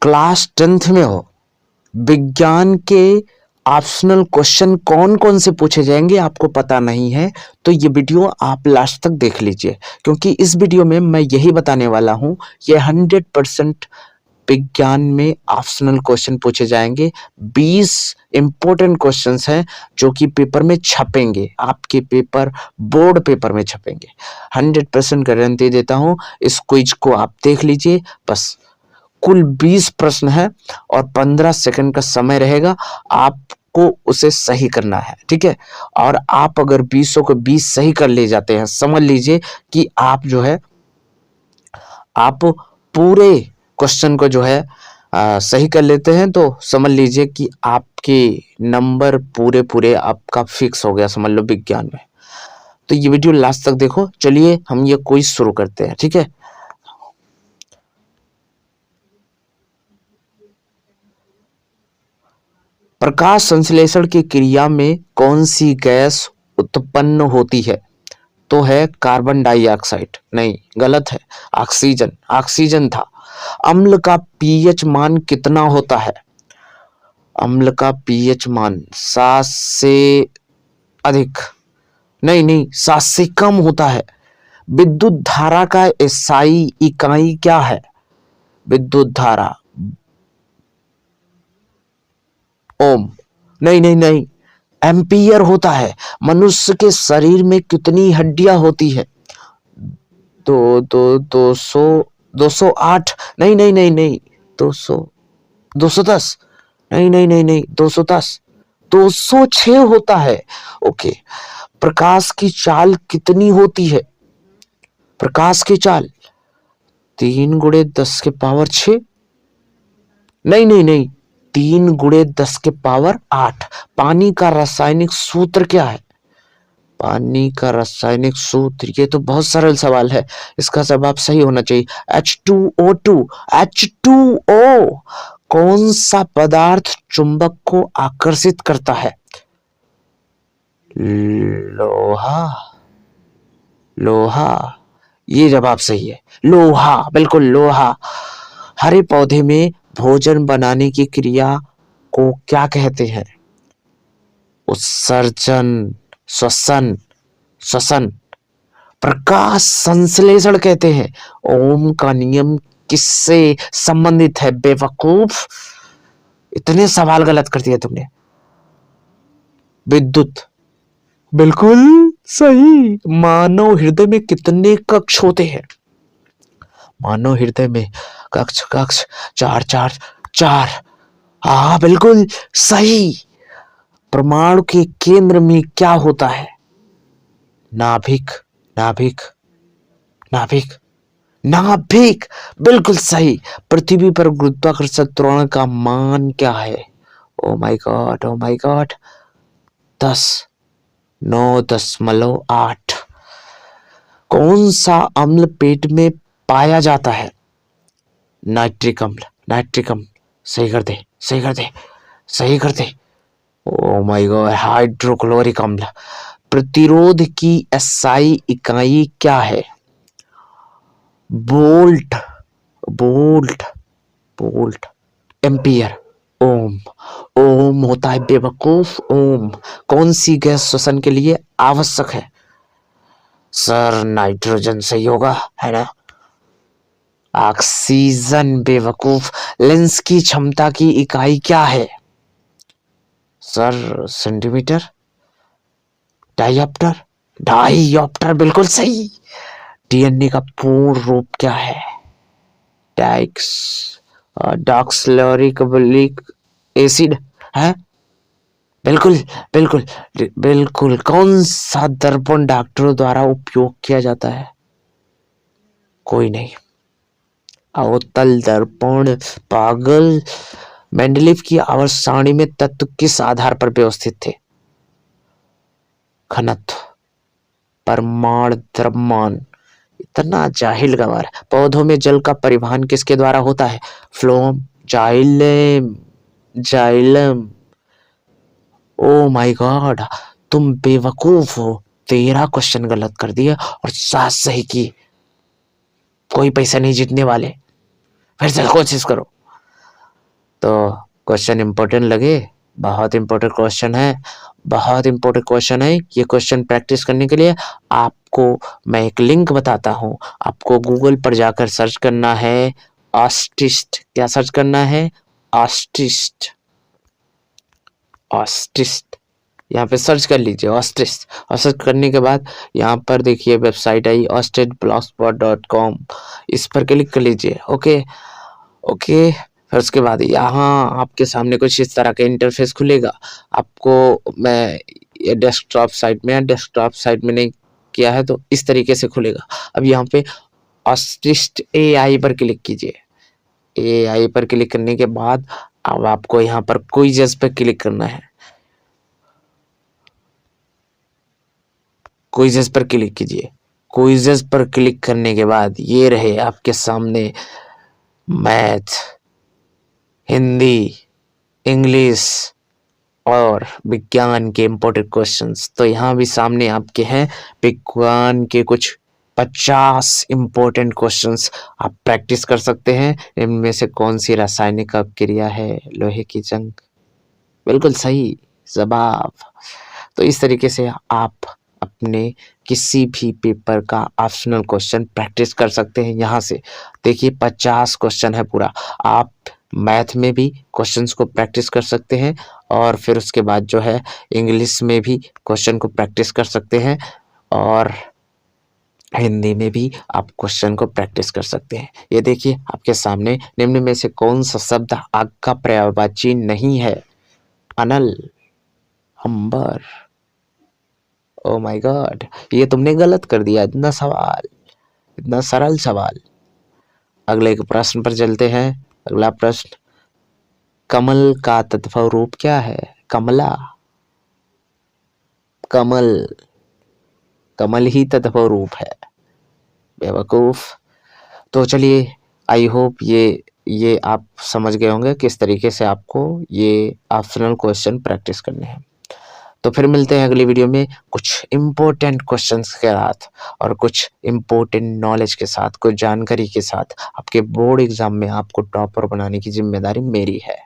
Class 10th में हो, विज्ञान के ऑप्शनल क्वेश्चन कौन कौन से पूछे जाएंगे आपको पता नहीं है, तो ये वीडियो आप लास्ट तक देख लीजिए, क्योंकि इस वीडियो में मैं यही बताने वाला हूं, ये 100% विज्ञान में ऑप्शनल क्वेश्चन पूछे जाएंगे। 20 इंपॉर्टेंट क्वेश्चंस हैं जो कि पेपर में छपेंगे, आपके पेपर बोर्ड पेपर में छपेंगे। 100% गारंटी देता हूं। इस क्विज को आप देख लीजिए। बस कुल 20 प्रश्न है और 15 सेकंड का समय रहेगा, आपको उसे सही करना है, ठीक है। और आप अगर 20 को 20 सही कर ले जाते हैं, समझ लीजिए कि आप जो है आप पूरे क्वेश्चन को जो है सही कर लेते हैं, तो समझ लीजिए कि आपके नंबर पूरे पूरे आपका फिक्स हो गया, समझ लो विज्ञान में। तो ये वीडियो लास्ट तक देखो। चलिए हम ये क्विज शुरू करते हैं, ठीक है। प्रकाश संश्लेषण की क्रिया में कौन सी गैस उत्पन्न होती है? तो है कार्बन डाइऑक्साइड। नहीं, गलत है, ऑक्सीजन। ऑक्सीजन था। अम्ल का पीएच मान कितना होता है? अम्ल का पीएच मान 7 से अधिक, नहीं नहीं, 7 से कम होता है। विद्युत धारा का एसआई इकाई क्या है? विद्युत धारा ओम, नहीं नहीं नहीं, एम्पियर होता है। मनुष्य के शरीर में कितनी हड्डियां होती है? दो दो 200, 208, नहीं नहीं नहीं नहीं, 200, 210, नहीं नहीं नहीं नहीं, 210, 206 होता है। ओके। प्रकाश की चाल कितनी होती है? प्रकाश की चाल 3 × 10⁻⁶, नहीं नहीं नहीं, 3 × 10⁸ पानी का रासायनिक सूत्र क्या है? पानी का रासायनिक सूत्र, ये तो बहुत सरल सवाल है, इसका जवाब सही होना चाहिए, H2O2। H2O। कौन सा पदार्थ चुंबक को आकर्षित करता है? लोहा। लोहा, ये जवाब सही है, लोहा, बिल्कुल लोहा। हरे पौधे में भोजन बनाने की क्रिया को क्या कहते हैं? उत्सर्जन, श्वसन, श्वसन। प्रकाश संश्लेषण कहते हैं। ओम का नियम किससे संबंधित है? बेवकूफ, इतने सवाल गलत कर दिए तुमने। विद्युत, बिल्कुल सही। मानव हृदय में कितने कक्ष होते हैं? मानव हृदय में कक्ष कक्ष 4 4 4। हाँ, बिल्कुल सही। परमाणु के केंद्र में क्या होता है? नाभिक, नाभिक, नाभिक, नाभिक, बिल्कुल सही। पृथ्वी पर गुरुत्वाकर्षण त्वरण का मान क्या है? Oh my God, oh my God, 9.8। कौन सा अम्ल पेट में पाया जाता है? नाइट्रिक अम्ल, नाइट्रिक अम्ल। सही कर दे, सही कर दे, सही कर दे। ओ माय गॉड, हाइड्रोक्लोरिक अम्ल। प्रतिरोध की एसआई इकाई क्या है? वोल्ट, वोल्ट, वोल्ट, एम्पियर, ओम। ओम होता है बेवकूफ, ओम। कौन सी गैस श्वसन के लिए आवश्यक है? सर नाइट्रोजन सही होगा, है ना? ऑक्सीजन, बेवकूफ। लेंस की क्षमता की इकाई क्या है? सर सेंटीमीटर, डायऑप्टर, डायऑप्टर, बिल्कुल सही। डीएनए का पूर्ण रूप क्या है? डाइक्स, डॉक्सैरिबोन्यूक्लिक एसिड है, बिल्कुल बिल्कुल बिल्कुल। कौन सा दर्पण डॉक्टरों द्वारा उपयोग किया जाता है? कोई नहीं, अवतल दर्पण, पागल। मेंडलीव की आवर्त सारणी में तत्व किस आधार पर व्यवस्थित थे? घनत्व, परमाणु द्रव्यमान। इतना जाहिल गवार। पौधों में जल का परिवहन किसके द्वारा होता है? Phloem, xylem, xylem. Oh my God, तुम बेवकूफ हो। 13 क्वेश्चन गलत कर दिए और 7 सही की। कोई पैसा नहीं जीतने वाले, फिर से कोशिश करो। तो क्वेश्चन इंपॉर्टेंट लगे? बहुत इंपॉर्टेंट क्वेश्चन है, बहुत इंपॉर्टेंट क्वेश्चन है। ये क्वेश्चन प्रैक्टिस करने के लिए आपको मैं एक लिंक बताता हूँ। आपको गूगल पर जाकर सर्च करना है ऑस्टिस्ट। क्या सर्च करना है? ऑस्टिस्ट। ऑस्टिस्ट यहाँ पे सर्च कर लीजिए ऑस्टिस्ट। और सर्च करने के बाद यहाँ पर देखिए वेबसाइट आई ostistblogspot.com। इस पर क्लिक कर लीजिए। Okay okay. फिर उसके बाद यहाँ आपके सामने कुछ इस तरह का इंटरफेस खुलेगा। आपको मैं ये डेस्कटॉप साइट में नहीं किया है तो इस तरीके से खुलेगा। अब यहाँ पे ऑस्टिस्ट AI पर क्लिक कीजिए। AI पर क्लिक करने के बाद अब आपको यहाँ पर क्विज़ेस पे क्लिक करना है। क्विज़ेस पर क्लिक कीजिए। क्विज़ेस पर क्लिक करने के बाद ये रहे आपके सामने मैथ, हिंदी, इंग्लिश और विज्ञान के इम्पोर्टेंट क्वेश्चंस। तो यहाँ भी सामने आपके हैं विज्ञान के कुछ 50 इम्पोर्टेंट क्वेश्चंस। आप प्रैक्टिस कर सकते हैं। इनमें से कौन सी रासायनिक अपक्रिया है लोहे की जंग? बिल्कुल सही जवाब। तो इस तरीके से आप अपने किसी भी पेपर का ऑप्शनल क्वेश्चन प्रैक्टिस कर सकते हैं। यहाँ से देखिए 50 क्वेश्चन है पूरा। आप मैथ में भी क्वेश्चंस को प्रैक्टिस कर सकते हैं और फिर उसके बाद जो है इंग्लिश में भी क्वेश्चन को प्रैक्टिस कर सकते हैं और हिंदी में भी आप क्वेश्चन को प्रैक्टिस कर सकते हैं। ये देखिए आपके सामने निम्न में से कौन सा शब्द आग का पर्यायवाची नहीं है? अनल, अंबर। ओ माय गॉड, ये तुमने गलत कर दिया। इतना सवाल, इतना सरल सवाल। अगले एक प्रश्न पर चलते हैं। अगला प्रश्न, कमल का तत्व रूप क्या है? कमला, कमल, कमल ही तत्व रूप है, बेवकूफ। तो चलिए, आई होप ये आप समझ गए होंगे किस तरीके से आपको ये ऑप्शनल क्वेश्चन प्रैक्टिस करने हैं। तो फिर मिलते हैं अगली वीडियो में कुछ इम्पोर्टेंट क्वेश्चंस के साथ और कुछ इम्पोर्टेंट नॉलेज के साथ, कुछ जानकारी के साथ। आपके बोर्ड एग्जाम में आपको टॉपर बनाने की जिम्मेदारी मेरी है।